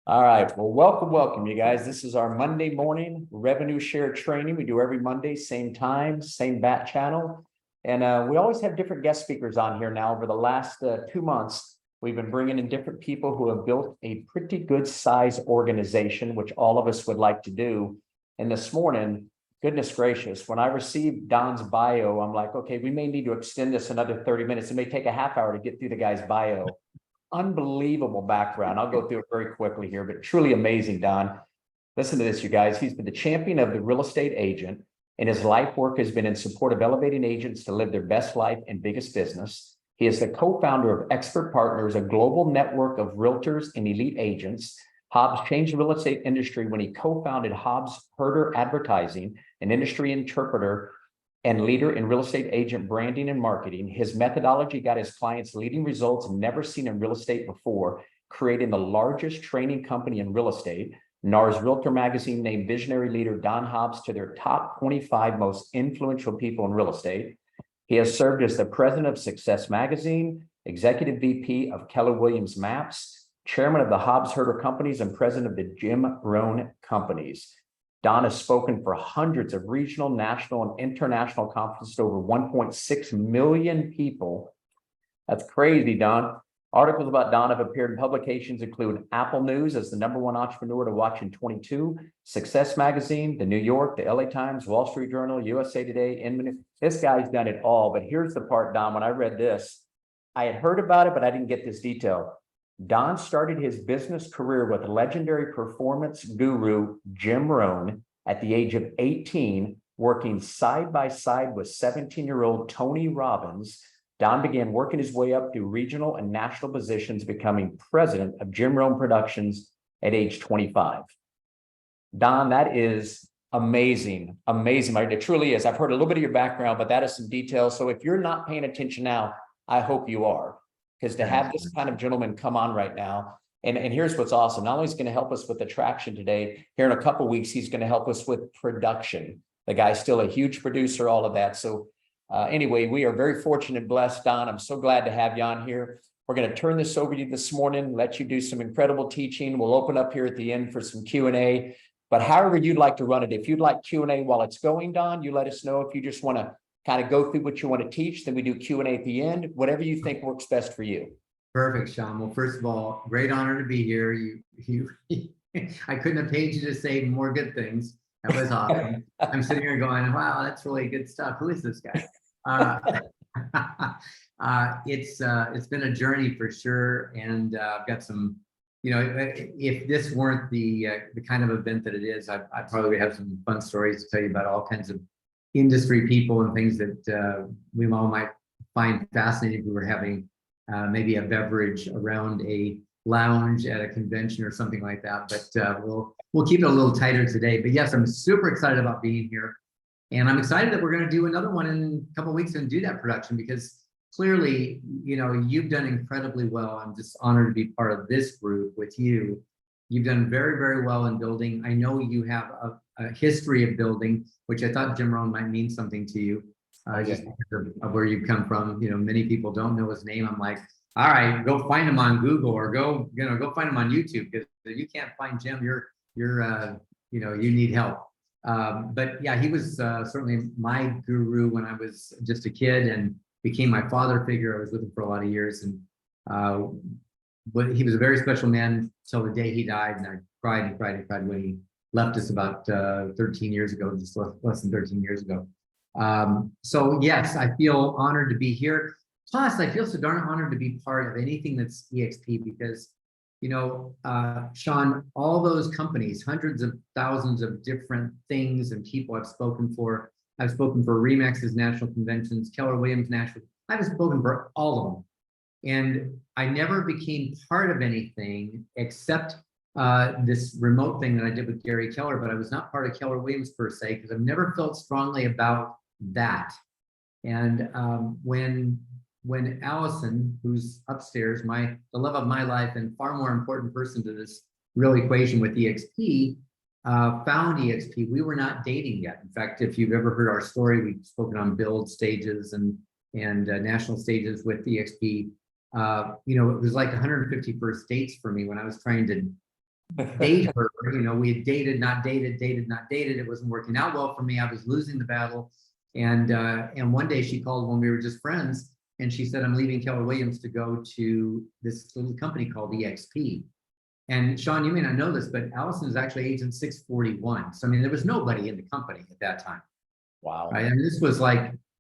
All right. Well, welcome, you guys. This is our Monday morning revenue share training. We do every Monday, same time, same bat channel. And we always have different guest speakers on here now. Over the last 2 months, we've been bringing in different people who have built a pretty good size organization, which all of us would like to do. And this morning, goodness gracious, when I received Don's bio, I'm like, okay, we may need to extend this another 30 minutes. It may take a half hour to get through the guy's bio. Unbelievable background. I'll go through it very quickly here, but truly amazing, Don. Listen to this, you guys. He's been the champion of the real estate agent, and his life work has been in support of elevating agents to live their best life and biggest business. He is the co-founder of Expert Partners, a global network of realtors and elite agents. Hobbs changed the real estate industry when he co-founded Hobbs Herder Advertising, an industry interpreter and leader in real estate agent branding and marketing. His methodology got his clients leading results never seen in real estate before, creating the largest training company in real estate. NAR's Realtor magazine named visionary leader Don Hobbs to their top 25 most influential people in real estate. He has served as the president of Success Magazine, executive VP of Keller Williams Maps, chairman of the Hobbs Herder Companies, and president of the Jim Rohn Companies. Don has spoken for hundreds of regional, national, and international conferences to over 1.6 million people. That's crazy, Don. Articles about Don have appeared in publications include Apple News as the #1 entrepreneur to watch in 22, Success Magazine, the New York, the LA Times, Wall Street Journal, USA Today, Inman. This guy's done it all. But here's the part, Don, when I read this, I had heard about it, but I didn't get this detail. Don started his business career with legendary performance guru Jim Rohn at the age of 18, working side by side with 17-year-old Tony Robbins. Don began working his way up through regional and national positions, becoming president of Jim Rohn Productions at age 25. Don, that is amazing, amazing. It truly is. I've heard a little bit of your background, but that is some details. So if you're not paying attention now, I hope you are. Because to have this kind of gentleman come on right now, and here's what's awesome. Not only is he going to help us with the traction today, here in a couple of weeks, he's going to help us with production. The guy's still a huge producer, all of that. So anyway, we are very fortunate and blessed, Don. I'm so glad to have you on here. We're going to turn this over to you this morning, let you do some incredible teaching. We'll open up here at the end for some Q&A. But however you'd like to run it, if you'd like Q&A while it's going, Don, you let us know. If you just want to kind of go through what you want to teach, then we do Q&A at the end, whatever you think works best for you. Perfect, Sean. Well, first of all, great honor to be here. I couldn't have paid you to say more good things. That was awesome. I'm sitting here going, wow, that's really good stuff. Who is this guy? It's been a journey for sure. And I've got some, if this weren't the kind of event that it is, I probably have some fun stories to tell you about all kinds of industry people and things that we all might find fascinating if we were having maybe a beverage around a lounge at a convention or something like that. But we'll keep it a little tighter today. But yes, I'm super excited about being here. And I'm excited that we're going to do another one in a couple of weeks and do that production, because clearly, you've done incredibly well. I'm just honored to be part of this group with you. You've done very, very well in building. I know you have a history of building, which I thought Jim Rohn might mean something to you, just because of where you've come from. Many people don't know his name. I'm like, all right, go find him on Google, or go find him on YouTube, because if you can't find Jim, you need help. But yeah, he was certainly my guru when I was just a kid, and became my father figure. I was with him for a lot of years, and but he was a very special man till the day he died, and I cried and cried and cried when he left us about 13 years ago, just less than 13 years ago. So yes, I feel honored to be here. Plus, I feel so darn honored to be part of anything that's EXP, because, Sean, all those companies, hundreds of thousands of different things and people I've spoken for. I've spoken for RE/MAX's national conventions, Keller Williams national. I've spoken for all of them. And I never became part of anything except this remote thing that I did with Gary Keller, but I was not part of Keller Williams per se, because I've never felt strongly about that. And when Allison, who's upstairs, the love of my life and far more important person to this real equation with EXP, found EXP, we were not dating yet. In fact, if you've ever heard our story, we've spoken on build stages and national stages with EXP. It was like 150 first dates for me when I was trying to date her. You know, we had dated, not dated, dated, not dated. It wasn't working out well for me. I was losing the battle. And one day she called when we were just friends, and she said, I'm leaving Keller Williams to go to this little company called EXP. And Sean, you may not know this, but Allison is actually agent 641. So I mean, there was nobody in the company at that time. Wow. Right. And this was like,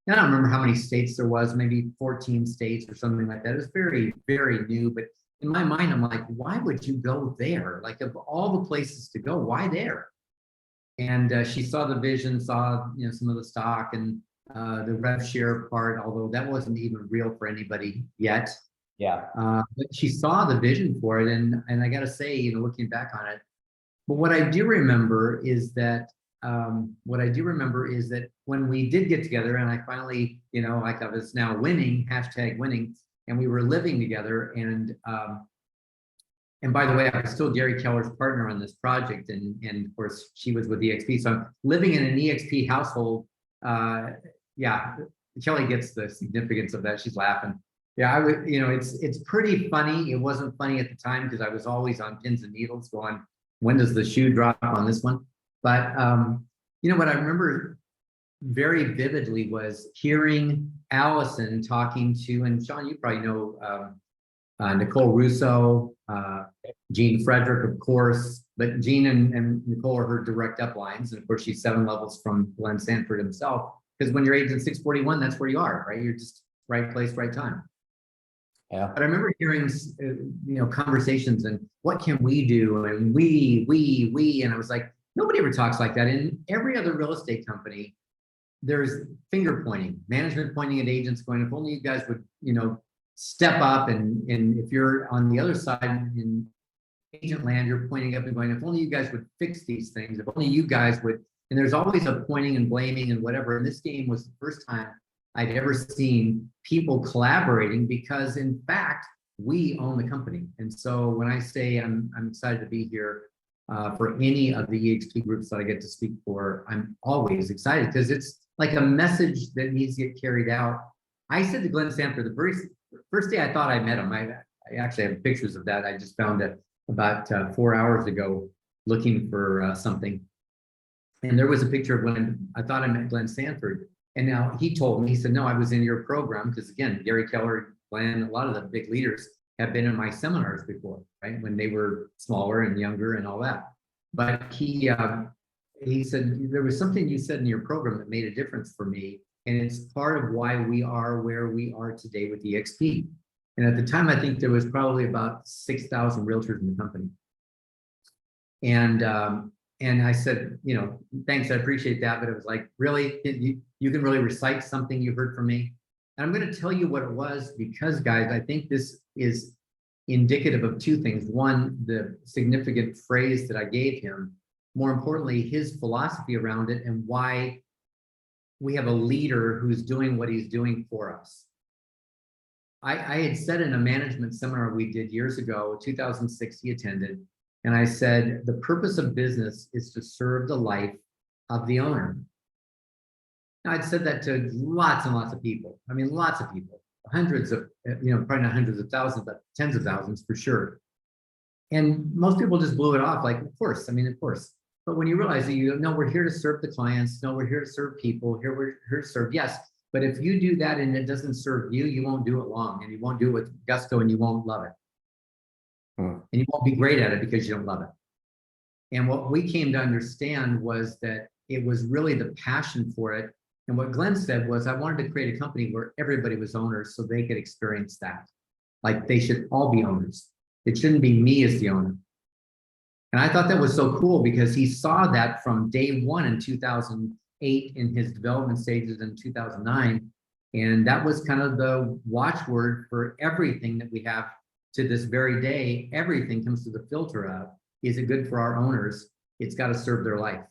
I don't remember how many states there was, maybe 14 states or something like that. It was very, very new. But in my mind, I'm like, why would you go there? Like, of all the places to go, why there? And she saw the vision, saw, you know, some of the stock and the rev share part, although that wasn't even real for anybody yet. Yeah. But she saw the vision for it. And I got to say, you know, looking back on it, but what I do remember is that when we did get together and I finally, you know, like I was now winning, hashtag winning, and we were living together. And by the way, I was still Gary Keller's partner on this project. And of course she was with EXP. So I'm living in an EXP household. Yeah, Kelly gets the significance of that. She's laughing. Yeah, I would, you know, it's pretty funny. It wasn't funny at the time because I was always on pins and needles going, when does the shoe drop on this one? But you know what I remember very vividly was hearing Allison talking to, and Sean, you probably know Nicole Russo, Jean Frederick, of course, but Jean and Nicole are her direct uplines. And of course, she's 7 levels from Glenn Sanford himself. Because when you're agent 641, that's where you are, right? You're just right place, right time. Yeah. But I remember hearing, you know, conversations and what can we do? And we, and I was like, nobody ever talks like that. In every other real estate company, there's finger pointing, management pointing at agents going, if only you guys would, you know, step up. And if you're on the other side in agent land, you're pointing up and going, if only you guys would fix these things, if only you guys would, and there's always a pointing and blaming and whatever. And this game was the first time I'd ever seen people collaborating because in fact, we own the company. And so when I say I'm excited to be here for any of the EXP groups that I get to speak for, I'm always excited because it's like a message that needs to get carried out. I said to Glenn Sanford, the very first day I thought I met him, I actually have pictures of that. I just found it about 4 hours ago looking for something. And there was a picture of when I thought I met Glenn Sanford. And now he told me, he said, no, I was in your program. Because again, Gary Keller, Glenn, a lot of the big leaders have been in my seminars before, right? When they were smaller and younger and all that. But he said, there was something you said in your program that made a difference for me. And it's part of why we are where we are today with EXP. And at the time, I think there was probably about 6,000 realtors in the company. And I said, you know, thanks, I appreciate that. But it was like, really, you can really recite something you heard from me. And I'm going to tell you what it was because, guys, I think this is indicative of 2 things. One, the significant phrase that I gave him. More importantly, his philosophy around it and why we have a leader who's doing what he's doing for us. I had said in a management seminar we did years ago, 2006, he attended. And I said, the purpose of business is to serve the life of the owner. Now, I'd said that to lots and lots of people. I mean, lots of people, hundreds of, you know, probably not hundreds of thousands, but tens of thousands for sure. And most people just blew it off like, of course, I mean, of course. But when you realize that you know, we're here to serve the clients. No, we're here to serve people. We're here to serve, yes. But if you do that and it doesn't serve you, you won't do it long and you won't do it with gusto and you won't love it. And you won't be great at it because you don't love it. And what we came to understand was that it was really the passion for it. And what Glenn said was, I wanted to create a company where everybody was owners so they could experience that. Like they should all be owners. It shouldn't be me as the owner. And I thought that was so cool because he saw that from day one in 2008 in his development stages in 2009. And that was kind of the watchword for everything that we have to this very day. Everything comes to the filter of, is it good for our owners? It's got to serve their life.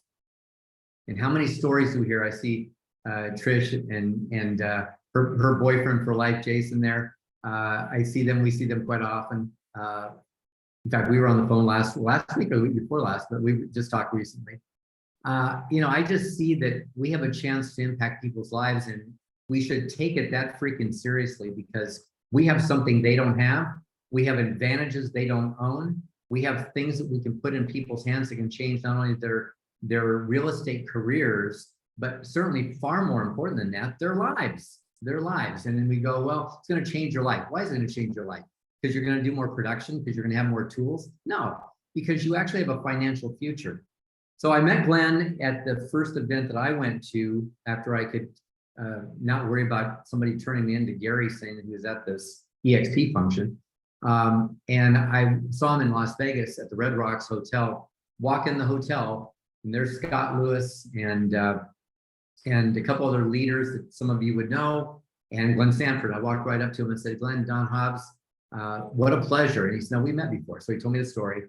And how many stories do we hear? I see Trish and her boyfriend for life, Jason there. We see them quite often. In fact, we were on the phone last week or the week before last, but we just talked recently. You know, I just see that we have a chance to impact people's lives and we should take it that freaking seriously because we have something they don't have. We have advantages they don't own. We have things that we can put in people's hands that can change not only their real estate careers, but certainly far more important than that, their lives. And then we go, well, it's going to change your life. Why is it going to change your life? Because you're going to do more production, because you're going to have more tools? No, because you actually have a financial future. So I met Glenn at the first event that I went to after I could not worry about somebody turning me into Gary saying that he was at this EXP function. And I saw him in Las Vegas at the Red Rocks Hotel, walk in the hotel, and there's Scott Lewis and a couple other leaders that some of you would know, and Glenn Sanford. I walked right up to him and said, Glenn, Don Hobbs, what a pleasure. And he said, no, we met before. So he told me the story.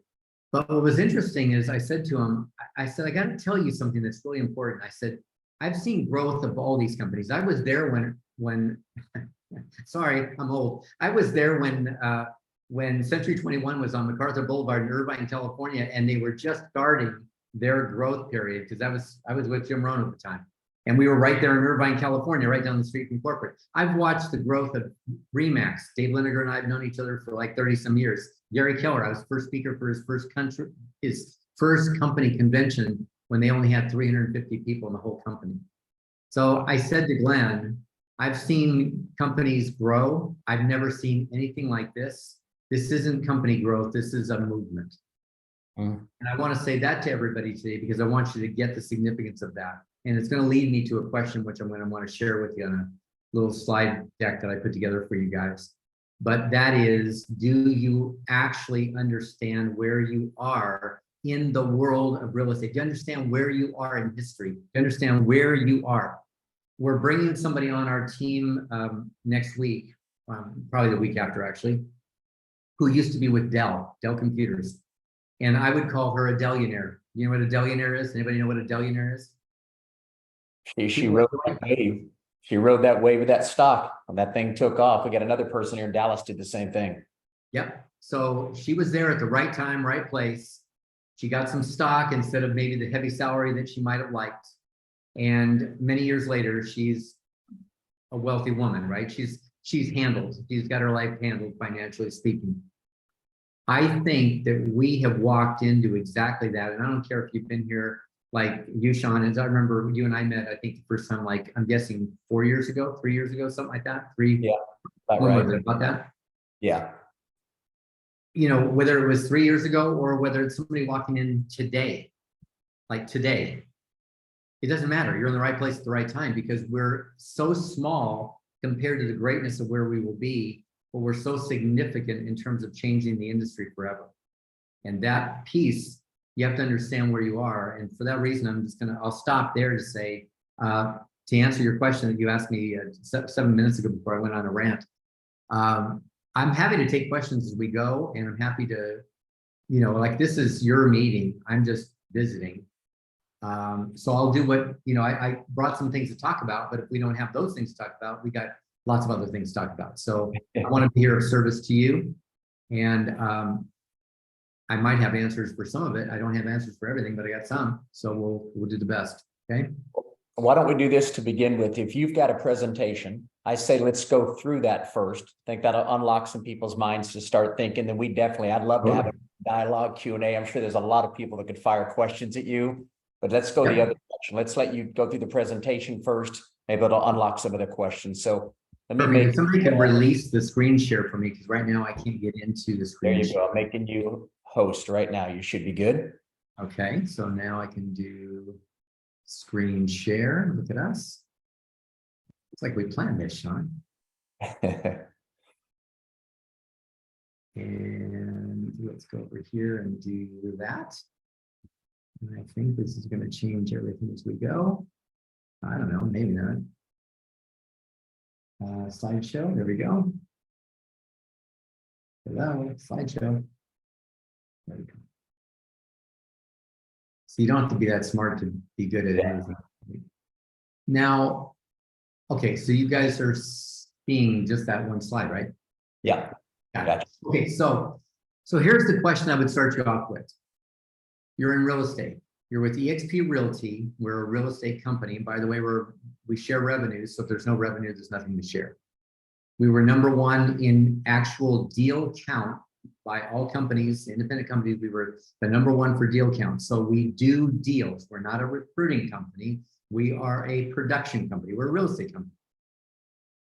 But what was interesting is I said to him, I said, I got to tell you something that's really important. I said, I've seen growth of all these companies. I was there when sorry, I'm old. I was there when Century 21 was on MacArthur Boulevard in Irvine, California, and they were just starting their growth period, because I was with Jim Rohn at the time. And we were right there in Irvine, California, right down the street from corporate. I've watched the growth of Remax. Dave Linegar and I have known each other for like 30 some years. Gary Keller, I was first speaker for his first company convention when they only had 350 people in the whole company. So I said to Glenn, I've seen companies grow. I've never seen anything like this. This isn't company growth. This is a movement. And I want to say that to everybody today, because I want you to get the significance of that. And it's going to lead me to a question, which I'm going to want to share with you on a little slide deck that I put together for you guys. But that is, do you actually understand where you are in the world of real estate? Do you understand where you are in history? Do you understand where you are? We're bringing somebody on our team next week, probably the week after actually, who used to be with Dell Computers. And I would call her a Dellionaire. You know what a Dellionaire is? Anybody know what a Dellionaire is? She rode that wave. She rode that wave of that stock, and that thing took off. We got another person here in Dallas did the same thing. Yep. So she was there at the right time, right place. She got some stock instead of maybe the heavy salary that she might have liked. And many years later, she's a wealthy woman, right? She's handled. She's got her life handled, financially speaking. I think that we have walked into exactly that. And I don't care if you've been here like you, Sean, as I remember you and I met, I think the first time, like I'm guessing 4 years ago, 3 years ago, something like that. Yeah, right. Was it about that? Yeah. You know, whether it was 3 years ago or whether it's somebody walking in today, like today, it doesn't matter. You're in the right place at the right time, because we're so small compared to the greatness of where we will be, but we're so significant in terms of changing the industry forever. And that piece, you have to understand where you are. And for that reason, I'll stop there to say, to answer your question that you asked me 7 minutes ago before I went on a rant. I'm happy to take questions as we go, and I'm happy to, you know, like this is your meeting. I'm just visiting. So I'll do what, you know, I brought some things to talk about, but if we don't have those things to talk about, we got lots of other things to talk about. So I want to be here of service to you. And I might have answers for some of it. I don't have answers for everything, but I got some. So we'll do the best. Okay. Why don't we do this to begin with? If you've got a presentation, I say let's go through that first. I think that'll unlock some people's minds to start thinking. Then I'd love to have a dialogue Q&A. I'm sure there's a lot of people that could fire questions at you, but let's go the other direction. Let's let you go through the presentation first. Maybe it'll unlock some of the questions. So let me make somebody can release the screen share for me, because right now I can't get into the screen. There you go. I'm making you host right now. You should be good. Okay, so now I can do screen share. Look at us. It's like we planned this, Sean. And let's go over here and do that. And I think this is going to change everything as we go. I don't know, maybe not. Slideshow, there we go. Hello, slideshow. There we go. So you don't have to be that smart to be good at anything. Now, okay, so you guys are seeing just that one slide, right? Yeah. Gotcha. Okay, so here's the question I would start you off with. You're in real estate. You're with eXp Realty. We're a real estate company. By the way, we share revenues. So if there's no revenue, there's nothing to share. We were #1 in actual deal count by all companies, independent companies. We were the #1 for deal count. So we do deals. We're not a recruiting company. We are a production company. We're a real estate company.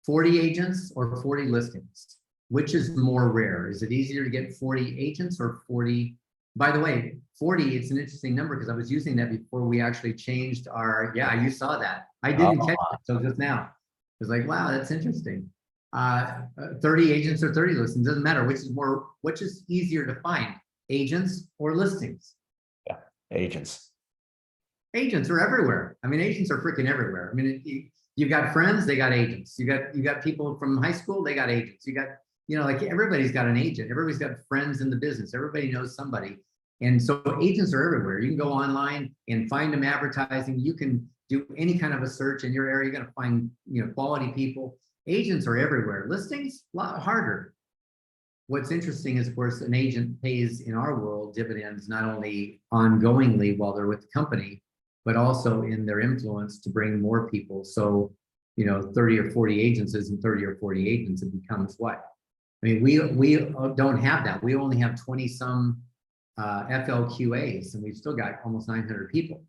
40 agents or 40 listings? Which is more rare? Is it easier to get 40 agents or 40? By the way, 40, it's an interesting number because I was using that before we actually changed our, yeah, you saw that. I didn't catch it until just now. It was like, wow, that's interesting. 30 agents or 30 listings, doesn't matter, which is easier to find, agents or listings? Yeah, agents. Agents are everywhere. I mean, agents are freaking everywhere. I mean, you got friends, they got agents. You got people from high school, they got agents. You got, like everybody's got an agent. Everybody's got friends in the business. Everybody knows somebody. And so agents are everywhere. You can go online and find them advertising. You can do any kind of a search in your area. You're going to find, quality people. Agents are everywhere. Listings, a lot harder. What's interesting is, of course, an agent pays in our world dividends, not only ongoingly while they're with the company, but also in their influence to bring more people. So, 30 or 40 agents isn't 30 or 40 agents. It becomes what? I mean, we don't have that. We only have 20 some FLQAs, and we've still got almost 900 people,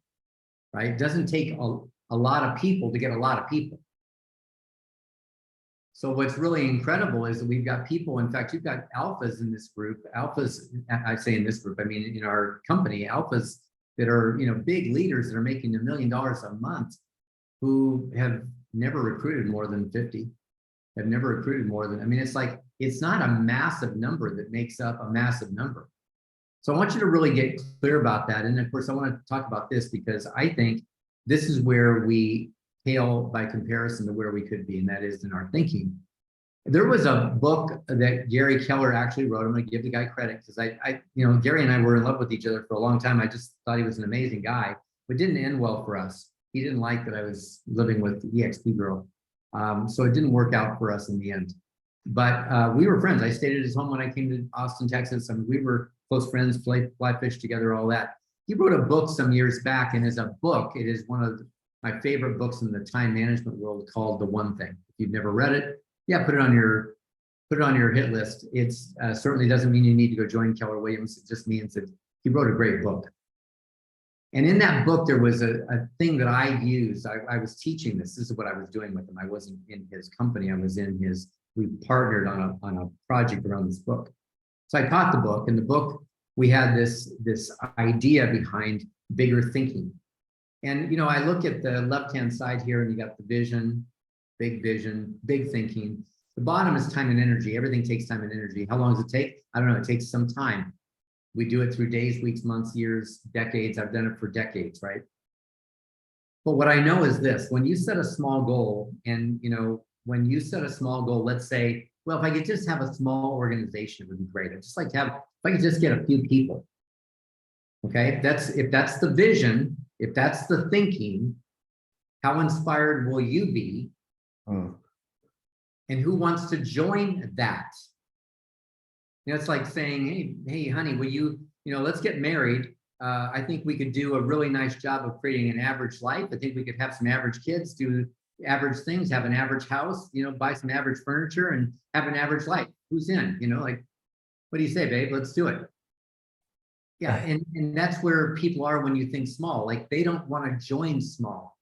right? It doesn't take a lot of people to get a lot of people. So what's really incredible is that we've got people, in fact, you've got alphas in this group, alphas, I say in this group, I mean, in our company, alphas that are, big leaders that are making $1 million a month, who have never recruited more than 50, have never recruited more than, I mean, it's like, it's not a massive number that makes up a massive number. So I want you to really get clear about that. And of course, I want to talk about this because I think this is where we pale by comparison to where we could be, and that is in our thinking. There was a book that Gary Keller actually wrote. I'm going to give the guy credit because Gary and I were in love with each other for a long time. I just thought he was an amazing guy, but didn't end well for us. He didn't like that I was living with the EXP girl. So it didn't work out for us in the end. But we were friends. I stayed at his home when I came to Austin, Texas. I mean, we were close friends, fly fish together, all that. He wrote a book some years back, and as a book, it is one of my favorite books in the time management world called The One Thing. If you've never read it, yeah, put it on your hit list. It's certainly doesn't mean you need to go join Keller Williams. It just means that he wrote a great book. And in that book, there was a thing that I used. I was teaching this. This is what I was doing with him. I wasn't in his company. I was in his. We partnered on a project around this book. So I taught the book. In the book, we had this idea behind bigger thinking. And I look at the left-hand side here, and you got the vision, big thinking. The bottom is time and energy. Everything takes time and energy. How long does it take? I don't know. It takes some time. We do it through days, weeks, months, years, decades. I've done it for decades, right? But what I know is this: when you set a small goal, and when you set a small goal, let's say, well, if I could just have a small organization, it would be great. I'd just like to have, if I could just get a few people. Okay, if that's the vision, if that's the thinking, how inspired will you be? And who wants to join that? It's like saying, hey, honey, will you, let's get married. I think we could do a really nice job of creating an average life. I think we could have some average kids, do average things, have an average house, buy some average furniture and have an average life. Who's in? Like, what do you say, babe? Let's do it. Yeah, and that's where people are when you think small. Like, they don't want to join small.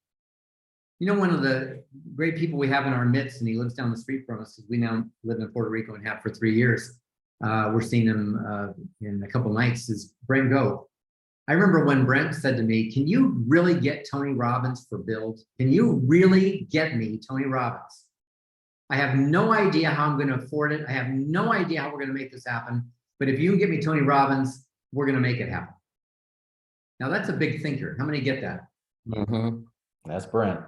One of the great people we have in our midst, and he lives down the street from us, because we now live in Puerto Rico and have for 3 years. We're seeing him in a couple nights, is Brent Go. I remember when Brent said to me, can you really get Tony Robbins for build? Can you really get me Tony Robbins? I have no idea how I'm going to afford it. I have no idea how we're going to make this happen. But if you can get me Tony Robbins, we're going to make it happen. Now, that's a big thinker. How many get that? That's Brent.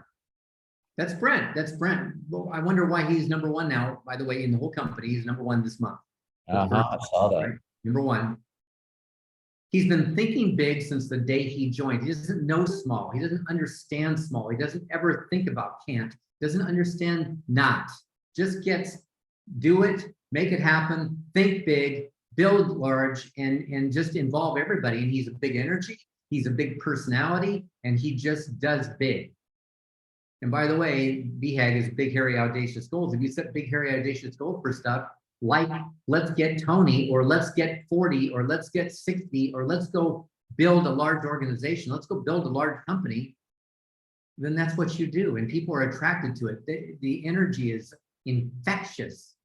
That's Brent. That's Brent. Well, I wonder why he's #1 now. By the way, in the whole company, he's #1 this month. I saw that. Right? #1. He's been thinking big since the day he joined. He doesn't know small. He doesn't understand small. He doesn't ever think about can't. Doesn't understand not. Just gets do it, make it happen, think big, build large, and just involve everybody. And he's a big energy. He's a big personality, and he just does big. And by the way, BHAG is big, hairy, audacious goals. If you set big, hairy, audacious goals for stuff, like, let's get Tony, or let's get 40, or let's get 60, or let's go build a large organization, let's go build a large company, then that's what you do. And people are attracted to it. The energy is infectious.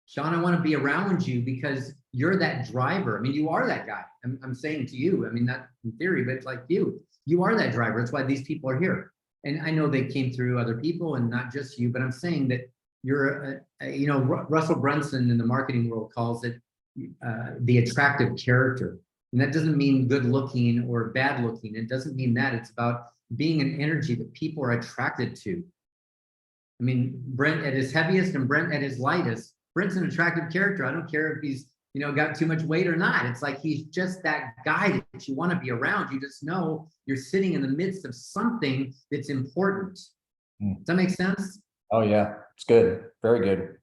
Sean, I want to be around you because you're that driver. I mean, you are that guy. I'm saying to you, I mean, not in theory, but it's like you are that driver. That's why these people are here. And I know they came through other people and not just you, but I'm saying that you're, you know, Russell Brunson in the marketing world calls it the attractive character. And that doesn't mean good looking or bad looking. It doesn't mean that. It's about being an energy that people are attracted to. I mean, Brent at his heaviest and Brent at his lightest, Brent's an attractive character. I don't care if he's, you know, got too much weight or not. It's like he's just that guy that you want to be around. You just know you're sitting in the midst of something that's important. Does that make sense? Oh yeah, it's good. Very good.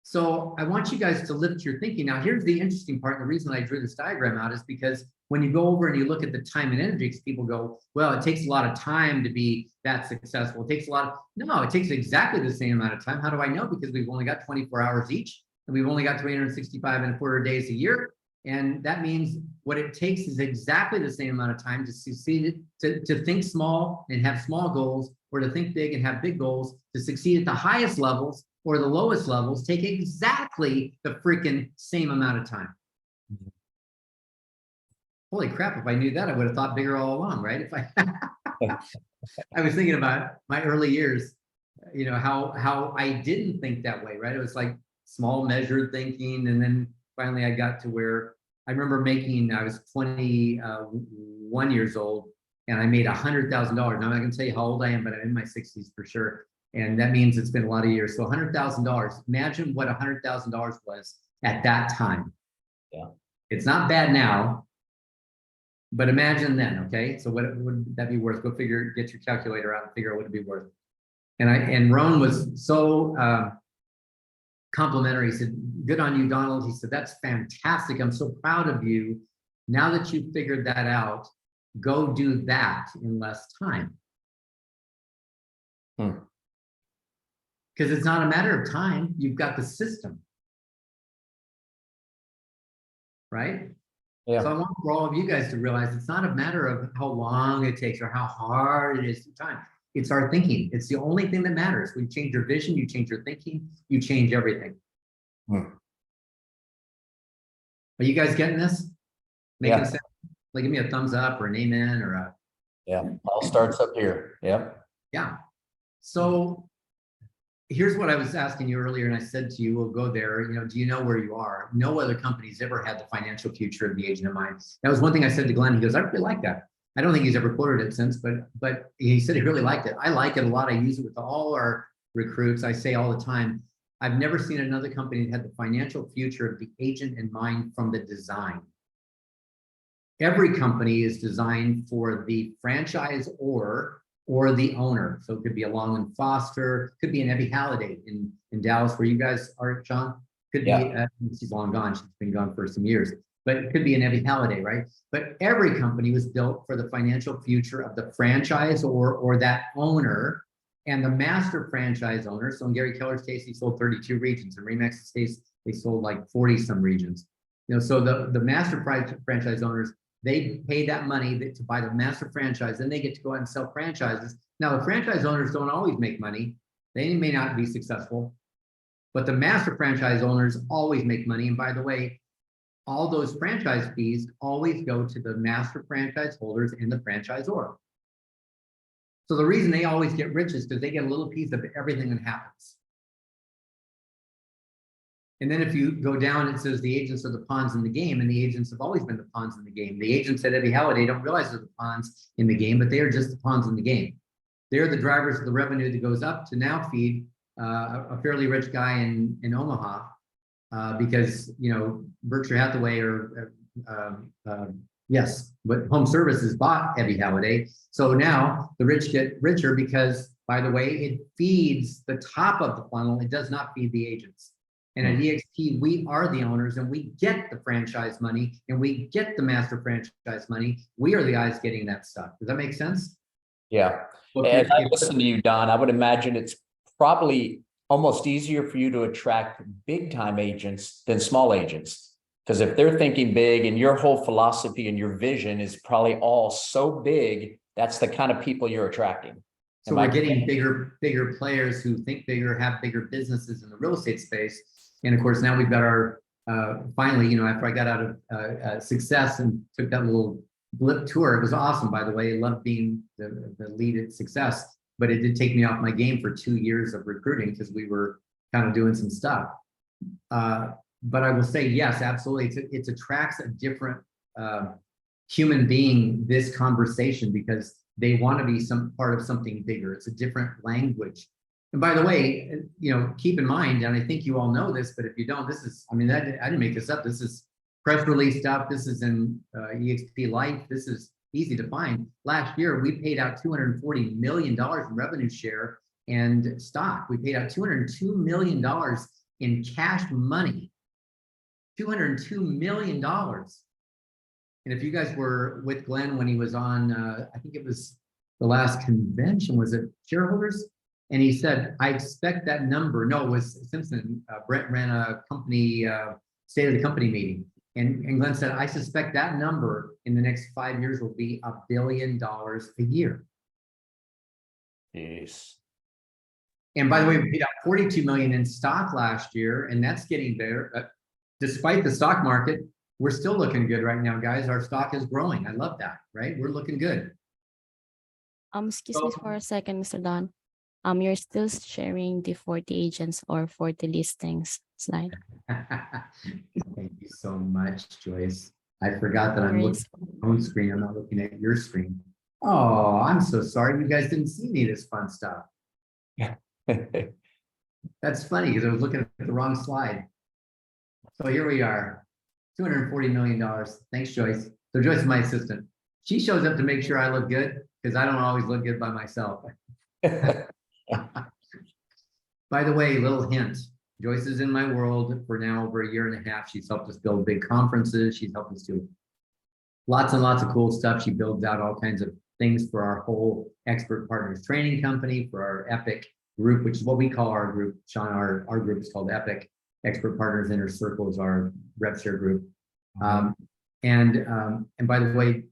So I want you guys to lift your thinking. Now, here's the interesting part. The reason I drew this diagram out is because when you go over and you look at the time and energy, people go, well, it takes a lot of time to be that successful. It takes a lot of, no, it takes exactly the same amount of time. How do I know? Because we've only got 24 hours each, and we've only got 365 and a quarter days a year. And that means what it takes is exactly the same amount of time to succeed, to think small and have small goals, or to think big and have big goals. To succeed at the highest levels or the lowest levels take exactly the freaking same amount of time. Holy crap, if I knew that, I would have thought bigger all along, right? If I was thinking about my early years, you know, how I didn't think that way, right? It was like small measured thinking. And then finally I got to where I remember I was 21 years old and I made $100,000. Now I'm not going to tell you how old I am, but I'm in my 60s for sure. And that means it's been a lot of years. So $100,000, imagine what $100,000 was at that time. Yeah. It's not bad now, but imagine then, okay? So what would that be worth? Go figure, get your calculator out and figure out what it'd be worth. And Ron was so complimentary. He said, good on you, Donald. He said, that's fantastic. I'm so proud of you. Now that you've figured that out, go do that in less time. Because it's not a matter of time. You've got the system. Right? Yeah. So I want for all of you guys to realize it's not a matter of how long it takes or how hard it is to time. It's our thinking. It's the only thing that matters. When you change your vision, you change your thinking, you change everything. Are you guys getting this? Making sense? Like, give me a thumbs up or an amen or a. Yeah, all starts up here. Yep. Yeah. So here's what I was asking you earlier, and I said to you, we'll go there. You know, do you know where you are? No other company's ever had the financial future of the agent in mind. That was one thing I said to Glenn. He goes, I really like that. I don't think he's ever quoted it since, but he said he really liked it. I like it a lot. I use it with all our recruits. I say all the time, I've never seen another company that had the financial future of the agent in mind from the design. Every company is designed for the franchise or the owner. So it could be a Long and Foster, could be an Evie Halliday in Dallas, where you guys are, Sean. Could be, she's long gone, she's been gone for some years, but it could be an Evie Halliday, right? But every company was built for the financial future of the franchise or that owner and the master franchise owner. So in Gary Keller's case, he sold 32 regions. In Remex's case, they sold like 40 some regions. You know, so the master franchise owners, they pay that money to buy the master franchise, then they get to go out and sell franchises. Now, the franchise owners don't always make money. They may not be successful, but the master franchise owners always make money. And by the way, all those franchise fees always go to the master franchise holders and the franchisor. So the reason they always get rich is because they get a little piece of everything that happens. And then if you go down, it says the agents are the pawns in the game, and the agents have always been the pawns in the game. The agents at Evie Halliday don't realize they're the pawns in the game, but they are just the pawns in the game. They're the drivers of the revenue that goes up to now feed a fairly rich guy in Omaha because, you know, Berkshire Hathaway or yes, but Home Services bought Evie Halliday. So now the rich get richer because, by the way, it feeds the top of the funnel. It does not feed the agents. And at EXP, we are the owners and we get the franchise money and we get the master franchise money. We are the guys getting that stuff. Does that make sense? Yeah. And I listen to you, Don. I would imagine it's probably almost easier for you to attract big time agents than small agents. Because if they're thinking big and your whole philosophy and your vision is probably all so big, that's the kind of people you're attracting. So we're getting bigger players who think bigger, have bigger businesses in the real estate space. And of course, now we've got our, finally, after I got out of Success and took that little blip tour, it was awesome, by the way. I loved being the lead at Success, but it did take me off my game for 2 years of recruiting because we were kind of doing some stuff. But I will say, yes, absolutely. It attracts a different human being, this conversation, because they want to be some part of something bigger. It's a different language. And by the way, keep in mind, and I think you all know this, but if you don't, this is, I didn't make this up. This is press release stuff. This is in EXP Life. This is easy to find. Last year, we paid out $240 million in revenue share and stock. We paid out $202 million in cash money. $202 million. And if you guys were with Glenn when he was on, I think it was the last convention, was it shareholders? And he said, I expect that number. No, it was Simpson. Brett ran a company, state of the company meeting. And Glenn said, I suspect that number in the next 5 years will be $1 billion a year. Yes. And by the way, we paid out 42 million in stock last year, and that's getting better. Despite the stock market, we're still looking good right now, guys. Our stock is growing. I love that, right? We're looking good. Excuse me for a second, Mr. Don. You're still sharing the 40 agents or 40 listings slide. Thank you so much, Joyce. I forgot that I'm looking at my own screen. I'm not looking at your screen. Oh, I'm so sorry. You guys didn't see me this fun stuff. That's funny because I was looking at the wrong slide. So here we are, $240 million. Thanks, Joyce. So Joyce is my assistant. She shows up to make sure I look good because I don't always look good by myself. By the way, little hint, Joyce is in my world for now over 1.5 years. She's helped us build big conferences. She's helped us do lots and lots of cool stuff. She builds out all kinds of things for our whole expert partners training company, for our Epic group, which is what we call our group. Sean, our group is called Epic. Expert Partners Inner Circle is our rep share group. And by the way,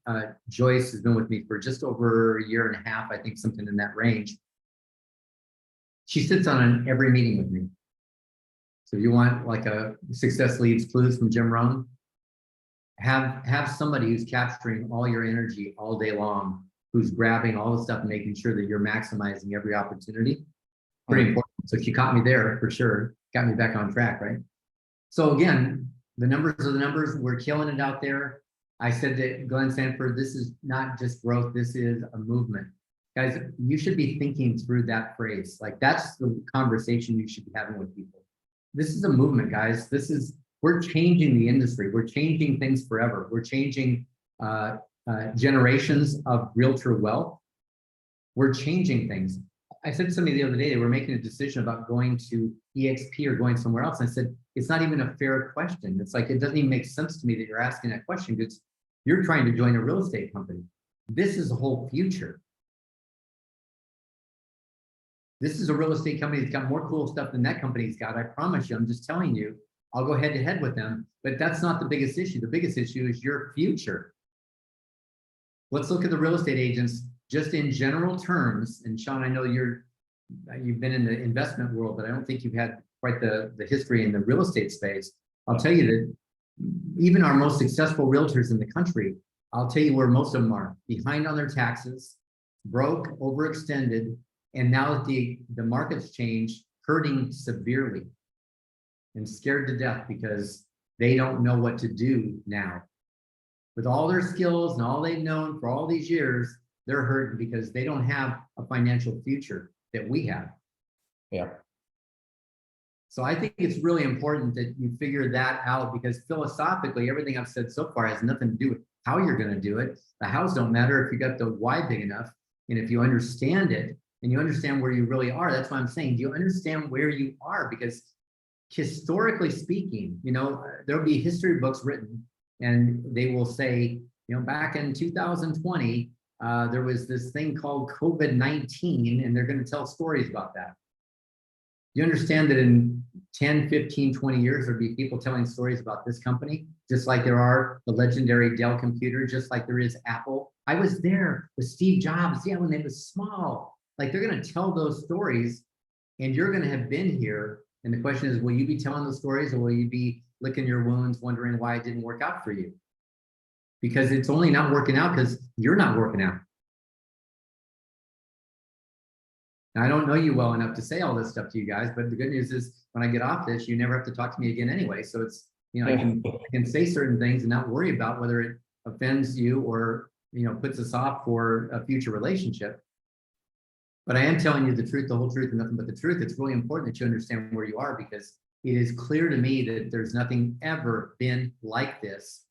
Joyce has been with me for just over 1.5 years, I think something in that range. She sits on every meeting with me. So you want like a Success Leads Clues from Jim Rohn? Have somebody who's capturing all your energy all day long, who's grabbing all the stuff and making sure that you're maximizing every opportunity. Pretty important. So she caught me there for sure. Got me back on track, right? So again, the numbers are the numbers. We're killing it out there. I said to Glenn Sanford, this is not just growth, this is a movement. Guys, you should be thinking through that phrase. Like that's the conversation you should be having with people. This is a movement, guys. We're changing the industry. We're changing things forever. We're changing generations of realtor wealth. We're changing things. I said to somebody the other day, they were making a decision about going to EXP or going somewhere else. And I said, it's not even a fair question. It's like, it doesn't even make sense to me that you're asking that question because you're trying to join a real estate company. This is the whole future. This is a real estate company that's got more cool stuff than that company's got. I promise you, I'm just telling you, I'll go head to head with them, but that's not the biggest issue. The biggest issue is your future. Let's look at the real estate agents just in general terms. And Sean, I know you've been in the investment world, but I don't think you've had quite the history in the real estate space. I'll tell you that even our most successful realtors in the country, I'll tell you where most of them are: behind on their taxes, broke, overextended, and now that the market's changed, hurting severely and scared to death because they don't know what to do now. With all their skills and all they've known for all these years, they're hurting because they don't have a financial future that we have. Yeah. So I think it's really important that you figure that out because philosophically, everything I've said so far has nothing to do with how you're going to do it. The hows don't matter if you got the why big enough. And if you understand it and you understand where you really are, that's why I'm saying, do you understand where you are? Because historically speaking, there'll be history books written and they will say, back in 2020, there was this thing called COVID-19, and they're going to tell stories about that. you understand that in 10, 15, 20 years, there'll be people telling stories about this company, just like there are the legendary Dell computer, just like there is Apple. I was there with Steve Jobs, yeah, when they was small. Like they're going to tell those stories, and you're going to have been here. And the question is, will you be telling those stories, or will you be licking your wounds, wondering why it didn't work out for you? Because it's only not working out because you're not working out. Now, I don't know you well enough to say all this stuff to you guys, but the good news is when I get off this, you never have to talk to me again anyway. So it's, you know, I can say certain things and not worry about whether it offends you or, you know, puts us off for a future relationship. But I am telling you the truth, the whole truth, and nothing but the truth. It's really important that you understand where you are, because it is clear to me that there's nothing ever been like this.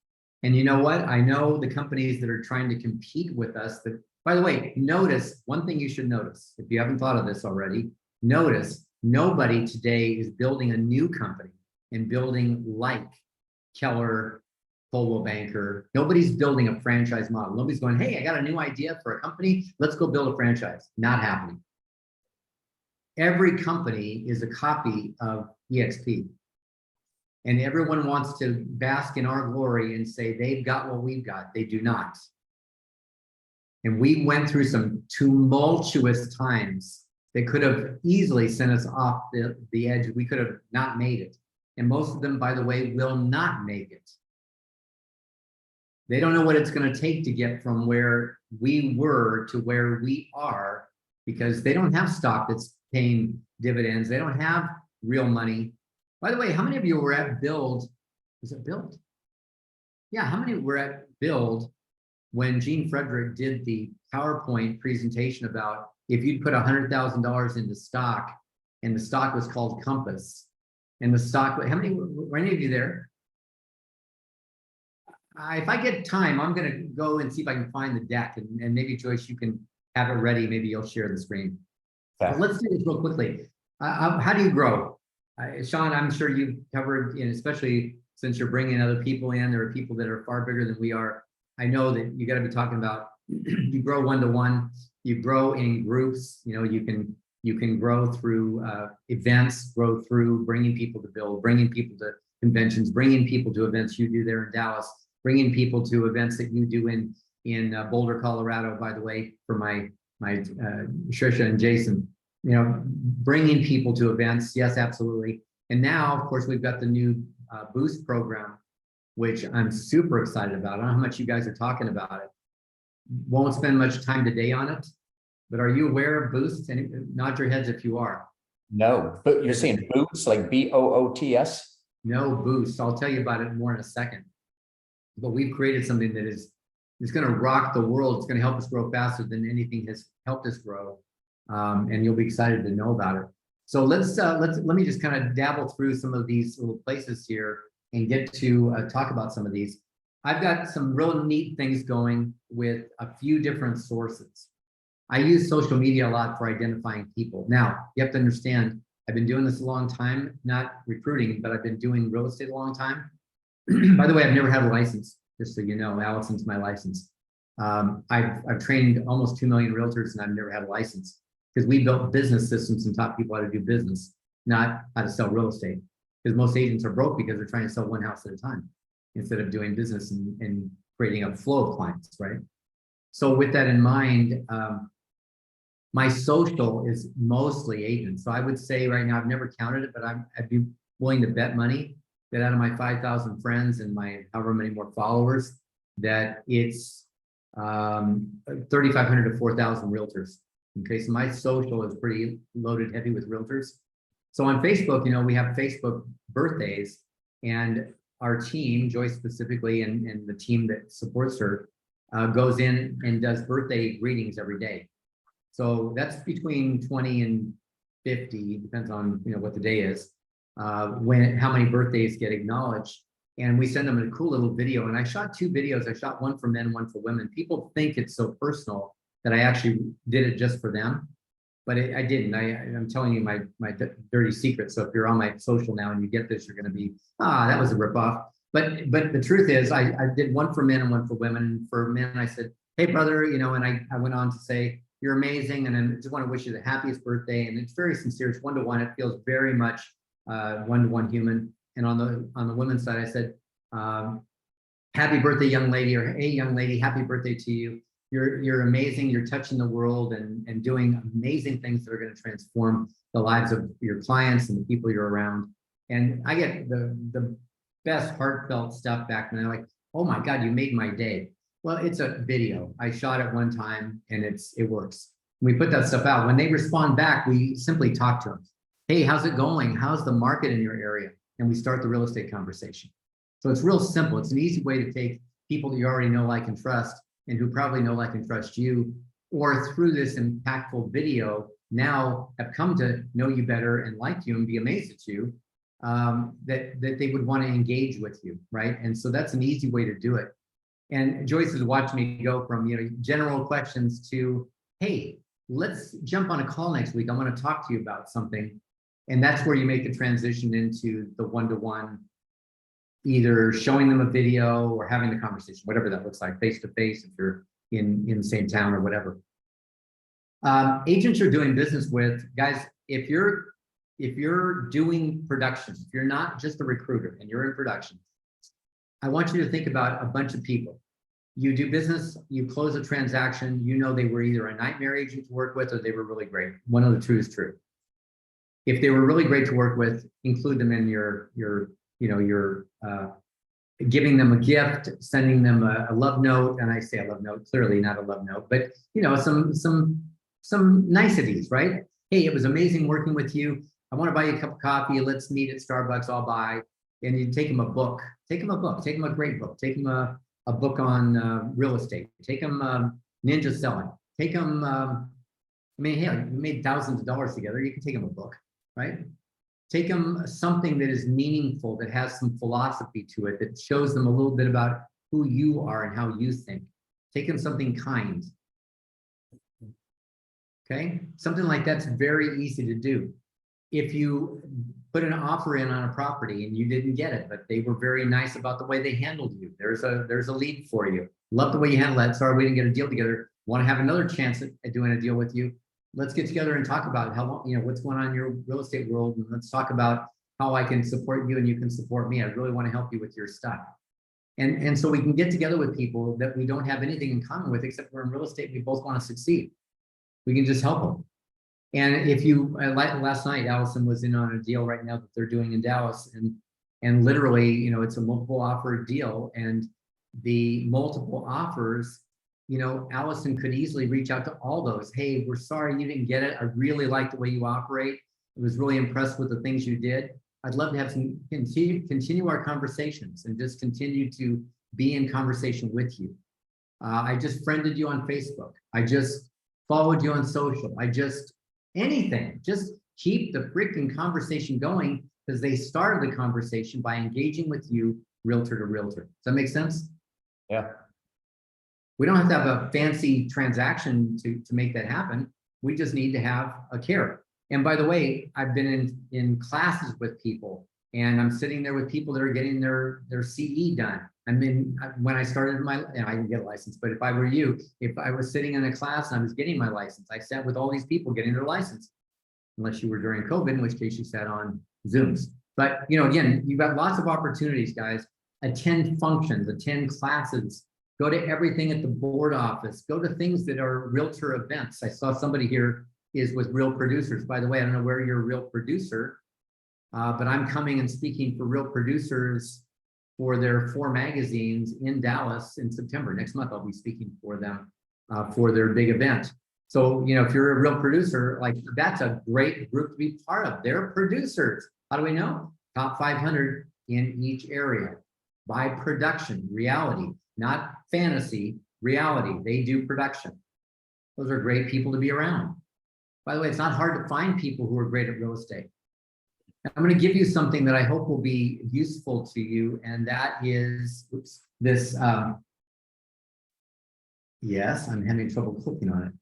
And you know what? I know the companies that are trying to compete with us that, by the way, notice one thing you should notice, if you haven't thought of this already, notice nobody today is building a new company and building like Keller, Coldwell Banker. Nobody's building a franchise model. Nobody's going, hey, I got a new idea for a company. Let's go build a franchise. Not happening. Every company is a copy of EXP. And everyone wants to bask in our glory and say they've got what we've got. They do not. And we went through some tumultuous times that could have easily sent us off the edge. We could have not made it. And most of them, by the way, will not make it. They don't know what it's going to take to get from where we were to where we are, because they don't have stock that's paying dividends. They don't have real money. By the way, how many of you were at Build? Was it Build? Yeah, how many were at Build when Gene Frederick did the PowerPoint presentation about if you'd put $100,000 into stock, and the stock was called Compass, and the stock, how many, were any of you there? If I get time, I'm going to go and see if I can find the deck, and maybe Joyce, you can have it ready. Maybe you'll share the screen. Okay. But let's do this real quickly. How do you grow? Sean, I'm sure you've covered, and especially since you're bringing other people in, there are people that are far bigger than we are. I know that you got to be talking about, you grow one-to-one, you grow in groups, you know, you can grow through events, grow through bringing people to Build, bringing people to conventions, bringing people to events you do there in Dallas, bringing people to events that you do in Boulder, Colorado, by the way, for my Trisha and Jason, you know, bringing people to events. Yes, absolutely. And now, of course, we've got the new Boost program, which I'm super excited about. I don't know how much you guys are talking about it. Won't spend much time today on it, but are you aware of Boost? And nod your heads if you are. No, but you're saying Boots, like BOOTS? No, Boost. I'll tell you about it more in a second. But we've created something that is going to rock the world. It's going to help us grow faster than anything has helped us grow. And you'll be excited to know about it. So let me just kind of dabble through some of these little places here and get to talk about some of these. I've got some real neat things going with a few different sources. I use social media a lot for identifying people. Now, you have to understand, I've been doing this a long time, not recruiting, but I've been doing real estate a long time. By the way, I've never had a license, just so you know. Allison's my license. I've trained almost 2 million realtors, and I've never had a license, because we built business systems and taught people how to do business, not how to sell real estate. Because most agents are broke because they're trying to sell one house at a time instead of doing business and creating a flow of clients, right? So with that in mind, my social is mostly agents. So I would say right now, I've never counted it, but I'd be willing to bet money that out of my 5,000 friends and my however many more followers, that it's 3,500 to 4,000 realtors. Okay, so my social is pretty loaded heavy with realtors. So on Facebook, you know, we have Facebook birthdays, and our team, Joyce specifically, and the team that supports her, goes in and does birthday greetings every day. So that's between 20 and 50, depends on, you know, what the day is, how many birthdays get acknowledged. And we send them a cool little video. And I shot 2 videos. I shot one for men, one for women. People think it's so personal that I actually did it just for them, but I didn't. I'm telling you my dirty secret. So if you're on my social now and you get this, you're going to be, that was a ripoff. But the truth is, I did one for men and one for women. And for men, I said, hey, brother, you know, and I went on to say, you're amazing, and I just want to wish you the happiest birthday. And it's very sincere. It's one-to-one. It feels very much one-to-one human. And on the women's side, I said, happy birthday, young lady, or hey, young lady, happy birthday to you. You're amazing. You're touching the world and doing amazing things that are going to transform the lives of your clients and the people you're around. And I get the best heartfelt stuff back, and they're like, oh my God, you made my day. Well, it's a video. I shot it one time and it works. We put that stuff out. When they respond back, we simply talk to them. Hey, how's it going? How's the market in your area? And we start the real estate conversation. So it's real simple. It's an easy way to take people that you already know, like, and trust, and who probably know, like, and trust you, or through this impactful video now have come to know you better and like you and be amazed at you, that they would want to engage with you, right? And so that's an easy way to do it. And Joyce has watched me go from, you know, general questions to, hey, let's jump on a call next week. I want to talk to you about something. And that's where you make the transition into the one-to-one, either showing them a video or having the conversation, whatever that looks like, face-to-face, if you're in the same town or whatever. Agents you're doing business with, guys, if you're doing production, if you're not just a recruiter and you're in production, I want you to think about a bunch of people. You do business, you close a transaction, you know they were either a nightmare agent to work with or they were really great. One of the two is true. If they were really great to work with, include them in your giving them a gift, sending them a love note. And I say a love note, clearly not a love note, but you know, some niceties, right? Hey, it was amazing working with you. I want to buy you a cup of coffee. Let's meet at Starbucks. I'll buy. And you take them a book. Take them a book. Take them a great book. Take them a book on real estate. Take them ninja selling. Take them. I mean, hey, you made thousands of dollars together. You can take them a book, right? Take them something that is meaningful, that has some philosophy to it, that shows them a little bit about who you are and how you think. Take them something kind. Okay, something like that's very easy to do. If you put an offer in on a property and you didn't get it, but they were very nice about the way they handled you, there's a lead for you. Love the way you handle that. Sorry we didn't get a deal together. Want to have another chance at doing a deal with you? Let's get together and talk about how, you know, what's going on in your real estate world, and let's talk about how I can support you and you can support me. I really want to help you with your stuff. And so we can get together with people that we don't have anything in common with, except we're in real estate. We both want to succeed. We can just help them. And if you, like last night, Allison was in on a deal right now that they're doing in Dallas, and literally, you know, it's a multiple offer deal, and the multiple offers, you know, Allison could easily reach out to all those. Hey, we're sorry you didn't get it. I really like the way you operate. I was really impressed with the things you did. I'd love to have some continue our conversations and just continue to be in conversation with you. I just friended you on Facebook. I just followed you on social. Anything, just keep the freaking conversation going, because they started the conversation by engaging with you, realtor to realtor. Does that make sense? Yeah. We don't have to have a fancy transaction to make that happen. We just need to have a care. And by the way, I've been in classes with people, and I'm sitting there with people that are getting their CE done. I mean, when I started I didn't get a license, but if I were you, if I was sitting in a class and I was getting my license, I sat with all these people getting their license, unless you were during COVID, in which case you sat on Zooms. But, you know, again, you've got lots of opportunities, guys. Attend functions, attend classes, go to everything at the board office, go to things that are realtor events. I saw somebody here is with Real Producers. By the way, I don't know where you're a real producer, but I'm coming and speaking for Real Producers for their 4 magazines in Dallas in September. Next month, I'll be speaking for them for their big event. So, you know, if you're a real producer, like, that's a great group to be part of. They're producers. How do we know? Top 500 in each area by production, reality, not fantasy, reality. They do production. Those are great people to be around. By the way, it's not hard to find people who are great at real estate. I'm going to give you something that I hope will be useful to you, and that is this. Yes, I'm having trouble clicking on it.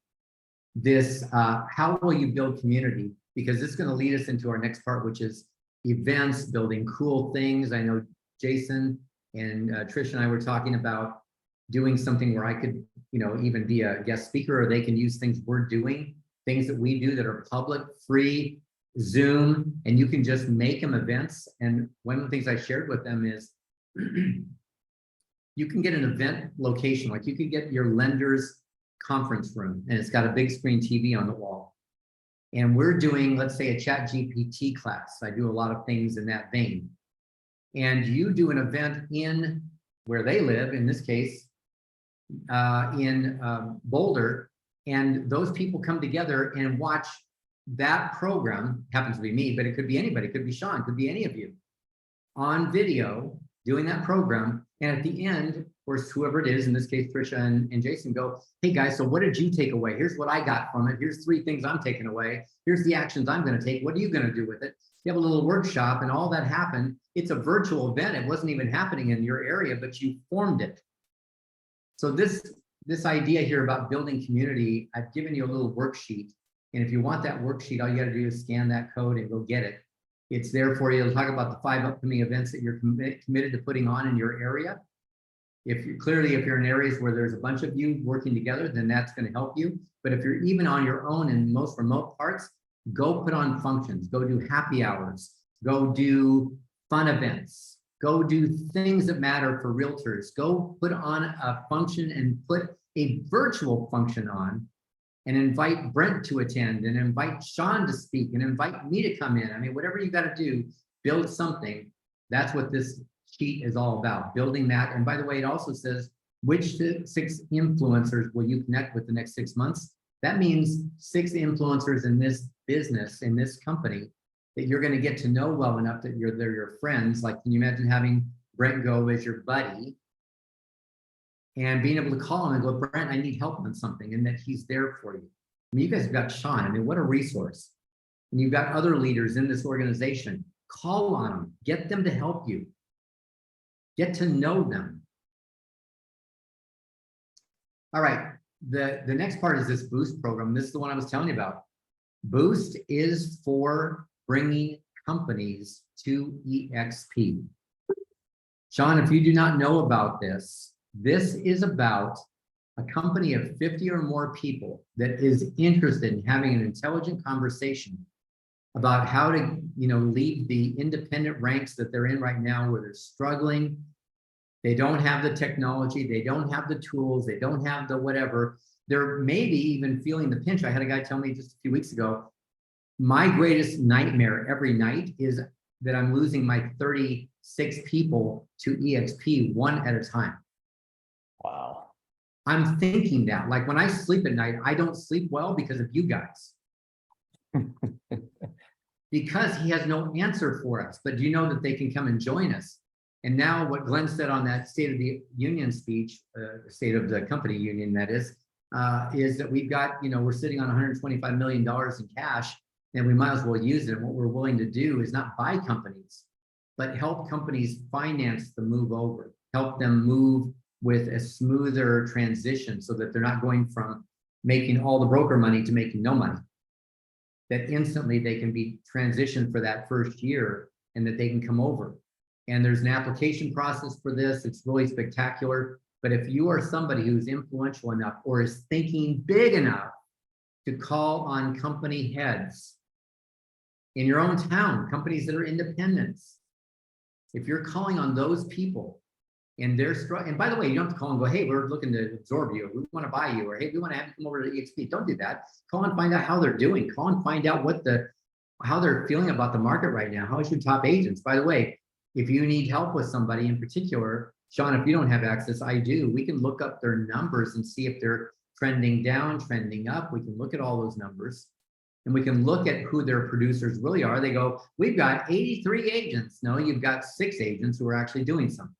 This, how will you build community? Because this is going to lead us into our next part, which is events, building cool things. I know Jason and Trish and I were talking about doing something where I could, even be a guest speaker, or they can use things we're doing, things that we do that are public, free, Zoom, and you can just make them events. And one of the things I shared with them is you can get an event location, like you can get your lender's conference room, and it's got a big screen TV on the wall. And we're doing, let's say, a Chat GPT class. I do a lot of things in that vein. And you do an event in where they live, in this case, in Boulder, and those people come together and watch that program. Happens to be me, but it could be anybody. It could be Sean, it could be any of you on video doing that program. And at the end, of course, whoever it is, in this case, Trisha and Jason, go, hey guys, so what did you take away? Here's what I got from it. Here's 3 things I'm taking away. Here's the actions I'm going to take. What are you going to do with it? You have a little workshop, and all that happened. It's a virtual event. It wasn't even happening in your area, but you formed it. So this idea here about building community, I've given you a little worksheet. And if you want that worksheet, all you got to do is scan that code and go get it. It's there for you. It'll talk about the 5 upcoming events that you're committed to putting on in your area. If you're in areas where there's a bunch of you working together, then that's going to help you. But if you're even on your own in most remote parts, go put on functions, go do happy hours, go do fun events, go do things that matter for realtors, go put on a function and put a virtual function on, and invite Brent to attend, and invite Sean to speak, and invite me to come in. I mean, whatever you got to do, build something. That's what this sheet is all about, building that. And by the way, it also says, which 6 influencers will you connect with the next 6 months? That means 6 influencers in this business, in this company, that you're going to get to know well enough that they're your friends. Like, can you imagine having Brent go as your buddy and being able to call him and go, Brent, I need help on something, and that he's there for you. I mean, you guys have got Sean. I mean, what a resource. And you've got other leaders in this organization. Call on them, get them to help you. Get to know them. All right, the next part is this Boost program. This is the one I was telling you about. Boost is for bringing companies to EXP. Sean, if you do not know about this, this is about a company of 50 or more people that is interested in having an intelligent conversation about how to, leave the independent ranks that they're in right now, where they're struggling. They don't have the technology, they don't have the tools, they don't have the whatever. They're maybe even feeling the pinch. I had a guy tell me just a few weeks ago, my greatest nightmare every night is that I'm losing my 36 people to EXP one at a time. Wow. I'm thinking that, like, when I sleep at night, I don't sleep well because of you guys. Because he has no answer for us. But do you know that they can come and join us? And now what Glenn said on that State of the Union speech, State of the Company Union, that is that we've got, we're sitting on $125 million in cash, and we might as well use it. And what we're willing to do is not buy companies, but help companies finance the move over, help them move with a smoother transition so that they're not going from making all the broker money to making no money. That instantly they can be transitioned for that first year, and that they can come over. And there's an application process for this. It's really spectacular. But if you are somebody who's influential enough or is thinking big enough to call on company heads in your own town, companies that are independents, if you're calling on those people and they're struggling, and by the way, you don't have to call and go, hey, we're looking to absorb you, we want to buy you, or hey, we want to have you come over to EXP. Don't do that. Call and find out how they're doing. Call and find out how they're feeling about the market right now. How is your top agents? By the way, if you need help with somebody in particular, Sean, if you don't have access, I do. We can look up their numbers and see if they're trending down, trending up. We can look at all those numbers, and we can look at who their producers really are. They go, we've got 83 agents. No, you've got 6 agents who are actually doing something.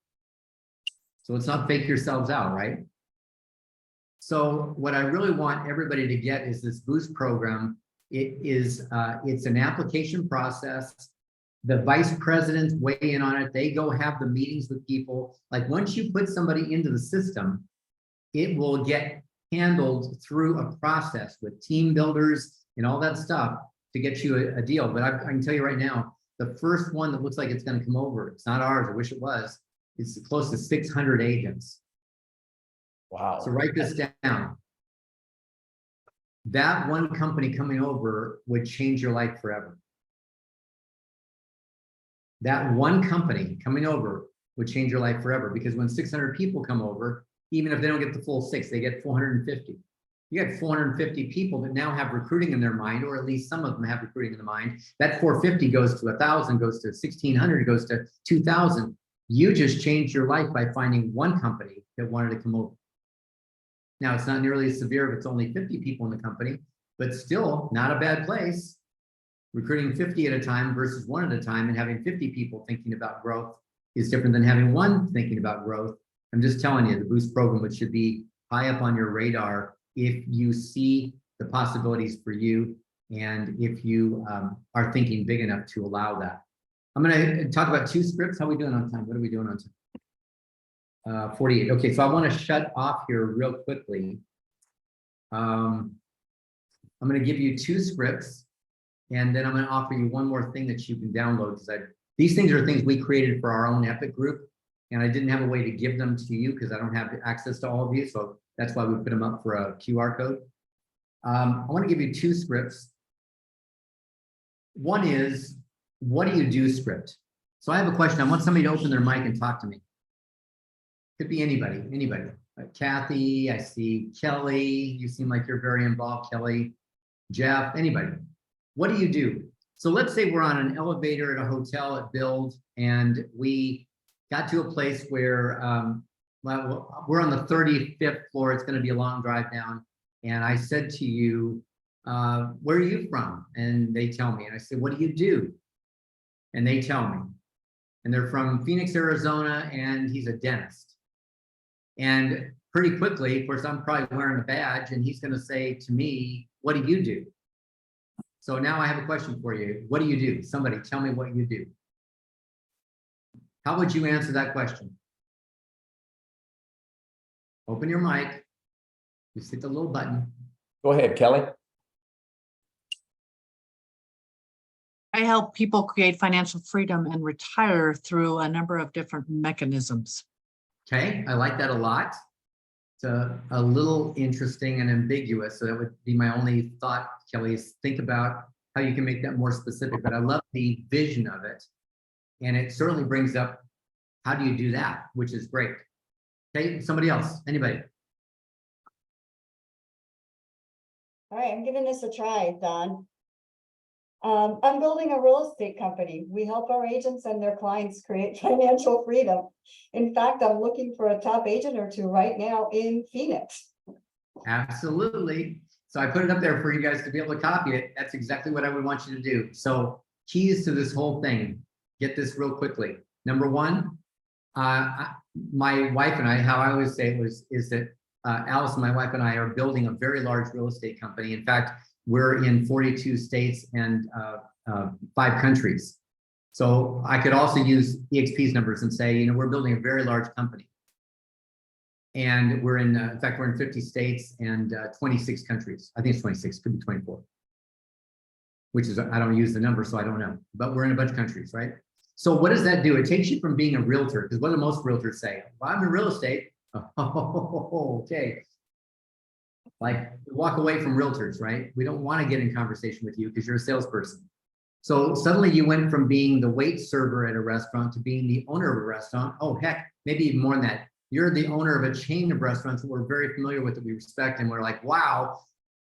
So let's not fake yourselves out, right? So what I really want everybody to get is this Boost program. It's an application process. The vice presidents weigh in on it. They go have the meetings with people. Like, once you put somebody into the system, it will get handled through a process with team builders and all that stuff to get you a deal. But I can tell you right now, the first one that looks like it's going to come over, it's not ours, I wish it was, it's close to 600 agents. Wow. So write this down. That one company coming over would change your life forever. That one company coming over would change your life forever, because when 600 people come over, even if they don't get the full 6, they get 450. You got 450 people that now have recruiting in their mind, or at least some of them have recruiting in the mind. That 450 goes to 1,000, goes to 1,600, goes to 2,000. You just changed your life by finding one company that wanted to come over. Now, it's not nearly as severe if it's only 50 people in the company, but still not a bad place. Recruiting 50 at a time versus 1 at a time, and having 50 people thinking about growth is different than having 1 thinking about growth. I'm just telling you, the Boost program, which should be high up on your radar if you see the possibilities for you, and if you are thinking big enough to allow that. I'm going to talk about 2 scripts. How are we doing on time? What are we doing on time? 48. Okay, so I want to shut off here real quickly. I'm going to give you 2 scripts, and then I'm going to offer you one more thing that you can download, because these things are things we created for our own Epic group, and I didn't have a way to give them to you because I don't have access to all of you. So that's why we put them up for a QR code. I want to give you 2 scripts. One is, what do you do script? So I have a question. I want somebody to open their mic and talk to me. Could be anybody. Kathy, I see Kelly. You seem like you're very involved, Kelly. Jeff, anybody. What do you do? So let's say we're on an elevator at a hotel at Build, and we got to a place where we're on the 35th floor. It's going to be a long drive down. And I said to you, where are you from? And they tell me. And I said, what do you do? And they tell me. And they're from Phoenix, Arizona, and he's a dentist. And pretty quickly, of course, I'm probably wearing a badge, and he's going to say to me, what do you do? So now I have a question for you. What do you do? Somebody tell me what you do. How would you answer that question? Open your mic. Just hit the little button. Go ahead, Kelly. I help people create financial freedom and retire through a number of different mechanisms. Okay, I like that a lot. It's a little interesting and ambiguous. So that would be my only thought, Kelly, is think about how you can make that more specific. But I love the vision of it. And it certainly brings up, how do you do that? Which is great. Okay, somebody else, anybody? All right, I'm giving this a try, Don. I'm building a real estate company. We help our agents and their clients create financial freedom. In fact, I'm looking for a top agent or 2 right now in Phoenix. Absolutely. So I put it up there for you guys to be able to copy it. That's exactly what I would want you to do. So keys to this whole thing, get this real quickly. Number 1, my wife and I, how I always say it is that Alice, my wife, and I are building a very large real estate company. In fact, we're in 42 states and 5 countries. So I could also use EXP's numbers and say, you know, we're building a very large company. And we're in fact, we're in 50 states and 26 countries. I think it's 26, could be 24. Which is, I don't use the number, so I don't know. But we're in a bunch of countries, right? So what does that do? It takes you from being a realtor, because what do most realtors say? Well, I'm in real estate. Oh, okay. Like, walk away from realtors, right? We don't want to get in conversation with you because you're a salesperson. So suddenly you went from being the wait server at a restaurant to being the owner of a restaurant. Oh, heck, maybe even more than that. You're the owner of a chain of restaurants that we're very familiar with, that we respect. And we're like, wow,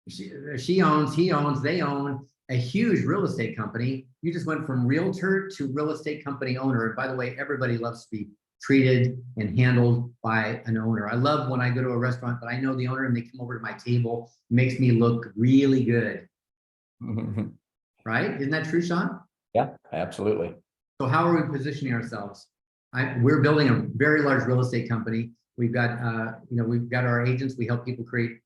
she owns, he owns, they own a huge real estate company. You just went from realtor to real estate company owner. And by the way, everybody loves to be treated and handled by an owner. I love when I go to a restaurant that I know the owner and they come over to my table. It makes me look really good. Right? Isn't that true, Sean? Yeah, absolutely. So how are we positioning ourselves? We're building a very large real estate company. We've got, we've got our agents. We help people create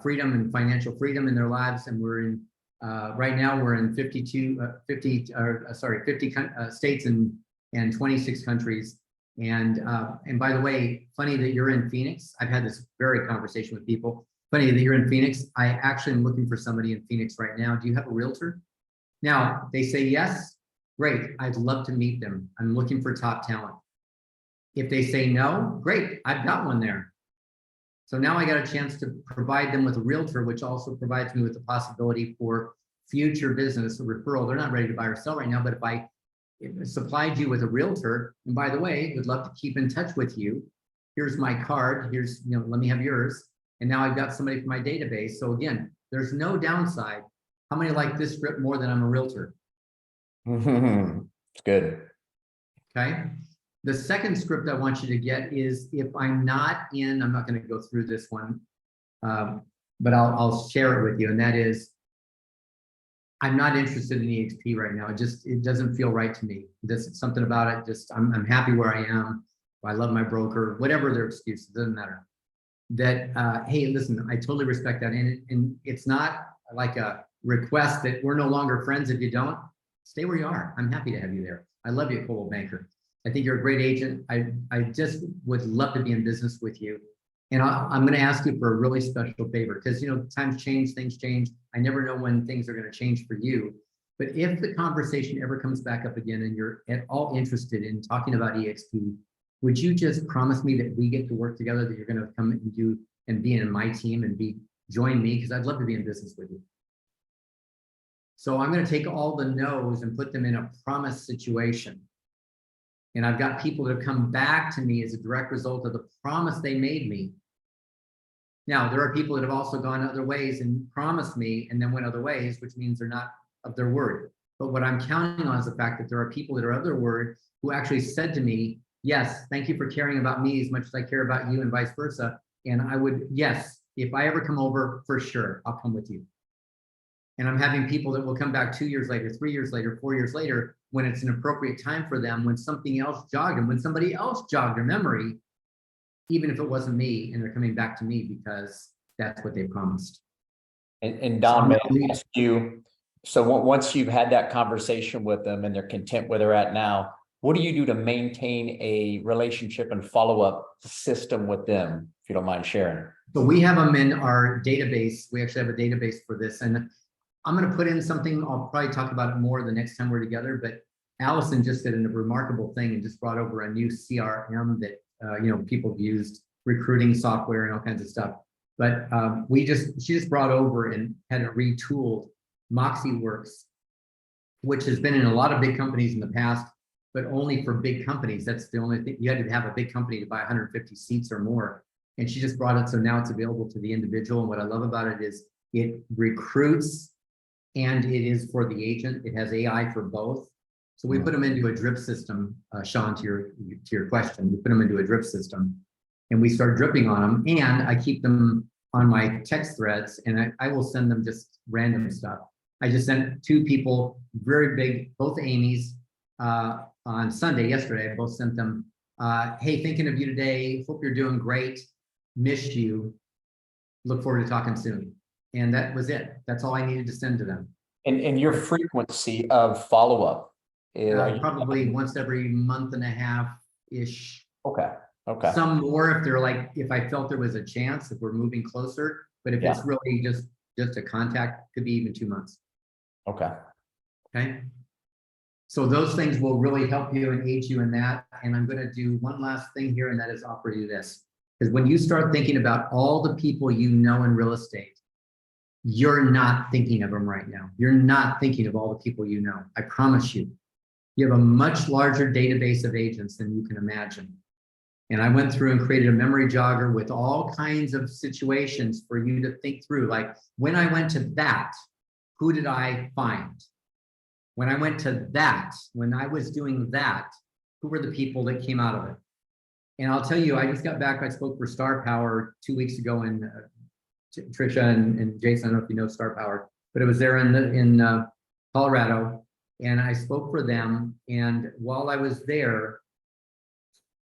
freedom and financial freedom in their lives. And we're in, right now we're in 50 states and 26 countries. And by the way, funny that you're in Phoenix. I've had this very conversation with people. Funny that you're in Phoenix. I actually am looking for somebody in Phoenix right now. Do you have a realtor? Now, they say yes. Great. I'd love to meet them. I'm looking for top talent. If they say no, great. I've got one there. So now I got a chance to provide them with a realtor, which also provides me with the possibility for future business, a referral. They're not ready to buy or sell right now, but if I supplied you with a realtor, and by the way, would love to keep in touch with you. Here's my card. Here's, let me have yours. And now I've got somebody from my database. So again, there's no downside. How many like this script more than I'm a realtor? It's good. Okay. The second script I want you to get is if I'm not in, I'm not going to go through this one, but I'll share it with you. And that is, I'm not interested in EXP right now. It doesn't feel right to me. There's something about it. Just, I'm happy where I am. I love my broker, whatever their excuse, it doesn't matter. That, hey, listen, I totally respect that. And it's not like a request that we're no longer friends if you don't. Stay where you are. I'm happy to have you there. I love you at Coldwell Banker. I think you're a great agent. I just would love to be in business with you. And I'm going to ask you for a really special favor because, times change, things change. I never know when things are going to change for you. But if the conversation ever comes back up again and you're at all interested in talking about EXP, would you just promise me that we get to work together, that you're going to come and do and be in my team and join me? Because I'd love to be in business with you. So I'm going to take all the no's and put them in a promise situation. And I've got people that have come back to me as a direct result of the promise they made me. Now, there are people that have also gone other ways and promised me and then went other ways, which means they're not of their word. But what I'm counting on is the fact that there are people that are of their word who actually said to me, yes, thank you for caring about me as much as I care about you and vice versa. And I would, yes, if I ever come over, for sure, I'll come with you. And I'm having people that will come back 2 years later, 3 years later, 4 years later, when it's an appropriate time for them, when something else jogged them, when somebody else jogged their memory, even if it wasn't me, and they're coming back to me because that's what they promised. And Don, may I ask you, so once you've had that conversation with them and they're content where they're at now, what do you do to maintain a relationship and follow-up system with them, if you don't mind sharing? So we have them in our database. We actually have a database for this. And I'm going to put in something, I'll probably talk about it more the next time we're together, but Allison just did a remarkable thing and just brought over a new CRM that, people have used, recruiting software and all kinds of stuff. But she just brought over and had it retooled MoxieWorks, which has been in a lot of big companies in the past, but only for big companies. That's the only thing. You had to have a big company to buy 150 seats or more. And she just brought it, so now it's available to the individual. And what I love about it is it recruits and it is for the agent. It has AI for both. So we put them into a drip system, Sean, to your question. We put them into a drip system and we start dripping on them. And I keep them on my text threads and I will send them just random stuff. I just sent 2 people, very big, both Amy's, on Sunday, yesterday. I both sent them, hey, thinking of you today. Hope you're doing great. Missed you. Look forward to talking soon. And that was it. That's all I needed to send to them. And your frequency of follow-up? Probably once every month and a half-ish. Okay. Some more if they're like, if I felt there was a chance, if we're moving closer. But if it's really just a contact, could be even 2 months. Okay. So those things will really help you and aid you in that. And I'm going to do one last thing here, and that is offer you this. Because when you start thinking about all the people you know in real estate, you're not thinking of them right now. You're not thinking of all the people you know. I promise you. You have a much larger database of agents than you can imagine. And I went through and created a memory jogger with all kinds of situations for you to think through. Like when I went to that, who did I find? When I went to that, when I was doing that, who were the people that came out of it? And I'll tell you, I just got back. I spoke for Star Power 2 weeks ago, and Trisha and Jason, I don't know if you know Star Power, but it was there in Colorado, and I spoke for them. And while I was there,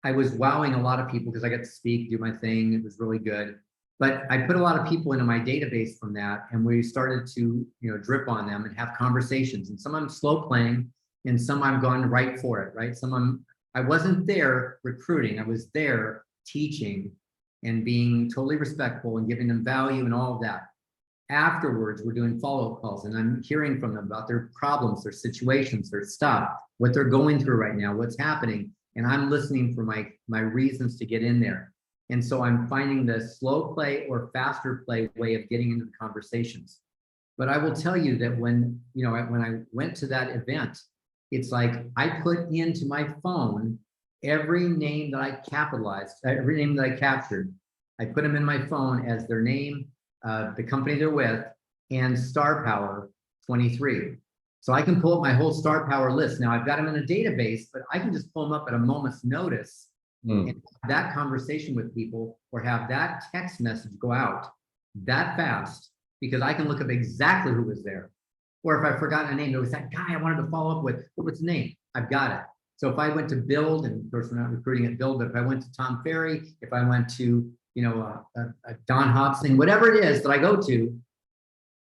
I was wowing a lot of people because I got to speak, do my thing. It was really good. But I put a lot of people into my database from that, and we started to, drip on them and have conversations. And some I'm slow playing, and some I'm going right for it, right? I wasn't there recruiting. I was there teaching and being totally respectful and giving them value and all of that. Afterwards, we're doing follow-up calls, and I'm hearing from them about their problems, their situations, their stuff, what they're going through right now, what's happening. And I'm listening for my reasons to get in there. And so I'm finding the slow play or faster play way of getting into the conversations. But I will tell you that when I went to that event, it's like I put into my phone every name that I capitalized, every name that I captured. I put them in my phone as their name, the company they're with, and Star Power 23. So I can pull up my whole Star Power list. Now I've got them in a database, but I can just pull them up at a moment's notice and have that conversation with people, or have that text message go out that fast, because I can look up exactly who was there. Or if I've forgotten a name, there was that guy I wanted to follow up with. What's his name? I've got it. So if I went to Build, and of course we're not recruiting at Build, but if I went to Tom Ferry, if I went to, Don Hobbs thing, whatever it is that I go to,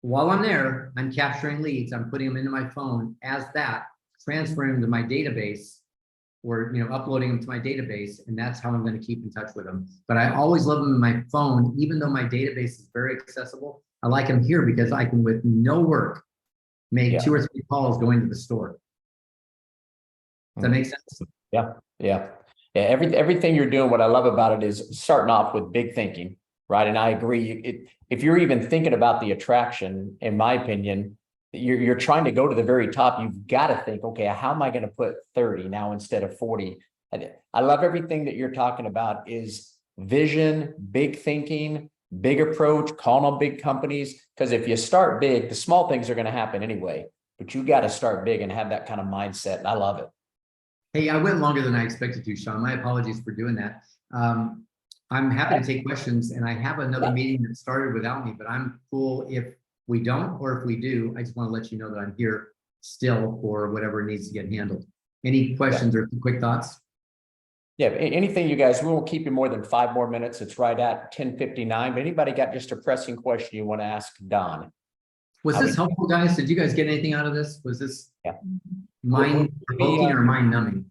while I'm there, I'm capturing leads. I'm putting them into my phone as that, transferring them to my database, or uploading them to my database, and that's how I'm going to keep in touch with them. But I always love them in my phone, even though my database is very accessible. I like them here because I can, with no work, make 2 or 3 calls going to the store. Does that make sense? Yeah. Everything you're doing, what I love about it is starting off with big thinking, right? And I agree. If you're even thinking about the attraction, in my opinion, you're trying to go to the very top. You've got to think, okay, how am I going to put 30 now instead of 40? And I love everything that you're talking about is vision, big thinking, big approach, calling on big companies. Because if you start big, the small things are going to happen anyway. But you got to start big and have that kind of mindset. And I love it. Hey, I went longer than I expected to, Sean. My apologies for doing that. I'm happy to take questions, and I have another meeting that started without me, but I'm cool if we don't, or if we do. I just want to let you know that I'm here still for whatever needs to get handled. Any questions or quick thoughts? Yeah, anything you guys, we won't keep you more than 5 more minutes. It's right at 10:59. But anybody got just a pressing question you want to ask Don? Was this helpful, guys? Did you guys get anything out of this? Was this mind provoking or mind numbing?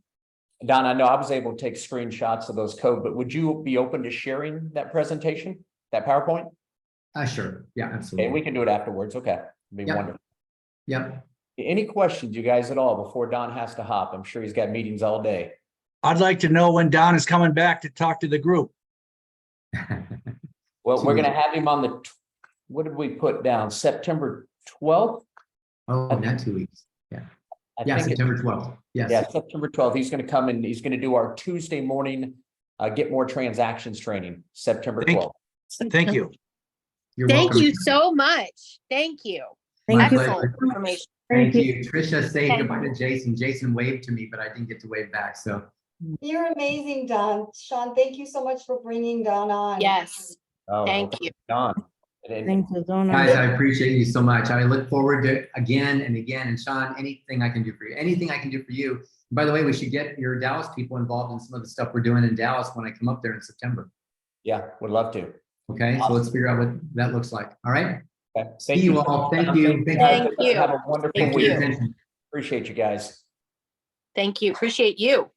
Don, I know I was able to take screenshots of those code, but would you be open to sharing that presentation, that PowerPoint? Sure. Yeah, absolutely. Okay, we can do it afterwards. Okay, it'd be wonderful. Yep. Any questions, you guys, at all before Don has to hop? I'm sure he's got meetings all day. I'd like to know when Don is coming back to talk to the group. Well, we're going to have him on the, what did we put down? September 12th? Oh, not 2 weeks. Yeah. I Yeah, think September 12th. Yes. Yeah, September 12th. He's going to come and he's going to do our Tuesday morning Get More Transactions training, September 12th. Thank you. You're Thank welcome. you so much. Thank you. My Excellent pleasure. information. Thank you. Trisha, say goodbye to Jason. Jason waved to me, but I didn't get to wave back. So You're amazing, Don. Sean, thank you so much for bringing Don on. Yes. Oh, Thank okay. you. Don. And Thank you, Donna. guys, I appreciate you so much. I look forward to it again and again. And Sean, anything I can do for you, anything I can do for you. By the way, we should get your Dallas people involved in some of the stuff we're doing in Dallas when I come up there in September. yeah, would love to. Okay, so let's figure out what that looks like. All right. Okay. See you all. Thank you. Thank you. Have a wonderful Thank week. you. Appreciate you guys. Thank you. Appreciate you.